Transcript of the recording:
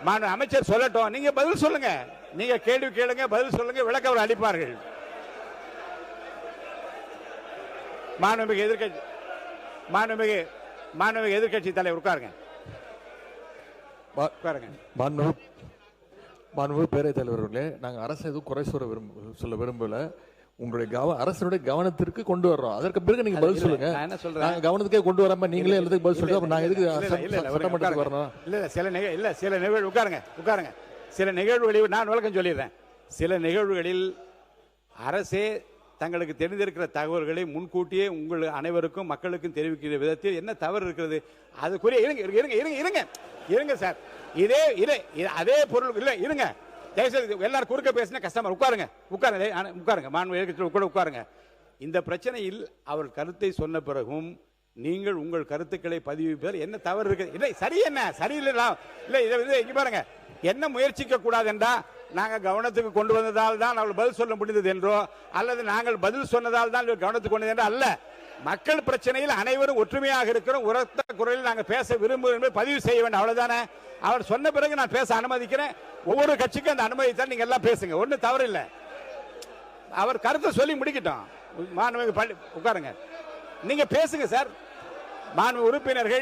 மாண்பு அமைச்சர் சொல்லட்டும், நீங்க பதில் சொல்லுங்க. நீங்க கேள்வி கேளுங்க, பதில் சொல்லுங்க, விளக்க அவர் அளிப்பார்கள். மாண்புமிகு எதிர்க்கட்சி தலைவர் உட்காருங்க. மாண்புமிகு பேரவைத் தலைவர்களே, நாங்கள் அரசு எதுவும் குறை சொல்ல விரும்பல. உங்களுடைய அரசுடைய கவனத்திற்கு கொண்டு வர்றோம். அதற்கு பிறகு நீங்க பதில் சொல்லுங்க. என்ன சொல்றேன், நாங்க கவனத்துக்கே கொண்டு வராம நீங்களே எல்லாத்துக்கும் பதில் சொல்லுங்க. நான் எதுக்கு சட்டமன்றத்துக்கு வரணும்? சில நிகழ்வு உட்காருங்க. சில நிகழ்வுகளில் நான் விளக்கம் சொல்லிடுறேன். சில நிகழ்வுகளில் அரசே தங்களுக்கு தெரிந்திருக்கிற தகவல்களை முன்கூட்டியே உங்கள் அனைவருக்கும் மக்களுக்கும் தெரிவிக்கிற விதத்தில் என்ன தவறு இருக்கிறது? அதுக்குரிய இருங்க சார். அதே பொருள் இல்லை. இருங்க, தயவுசெய்து எல்லாரும் குறுக்க பேசின கஸ்டமர் உட்காருங்க. மாண்பு உட்காருங்க. இந்த பிரச்சனையில் அவர் கருத்தை சொன்ன பிறகும் நீங்கள் உங்கள் கருத்துக்களை பதிவிப்பதில் என்ன தவறு இருக்கு? இல்லை, சரி என்ன சரியில்லை இல்லை. இதை இங்க பாருங்க, என்ன முயற்சிக்க கூடாது என்றா, நாங்கள் கவனத்துக்கு கொண்டு வந்ததால் தான் அவள் பதில் சொல்ல முடிந்தது என்றோ, அல்லது நாங்கள் பதில் சொன்னதால் தான் கவனத்துக்கு கொண்டது என்றோ அல்ல. மக்கள் பிரச்சனையில் அனைவரும் ஒற்றுமையாக இருக்கிறோம். உரத்த குரலில் நாங்கள் பேச விரும்புகிறோம் என்பதை பதிவு செய்ய வேண்டும், அவ்வளவுதானே. அவர் சொன்ன பிறகு நான் பேச அனுமதிக்கிறேன். ஒவ்வொரு கட்சிக்கும் அந்த அனுமதி தான். நீங்க எல்லாம் பேசுங்க, ஒன்றும் தவறு இல்லை. அவர் கருத்தை சொல்லி முடிக்கட்டும். மாண்புமிகு உட்காருங்க, நீங்க பேசுங்க சார். மாண்பு உறுப்பினர்கள்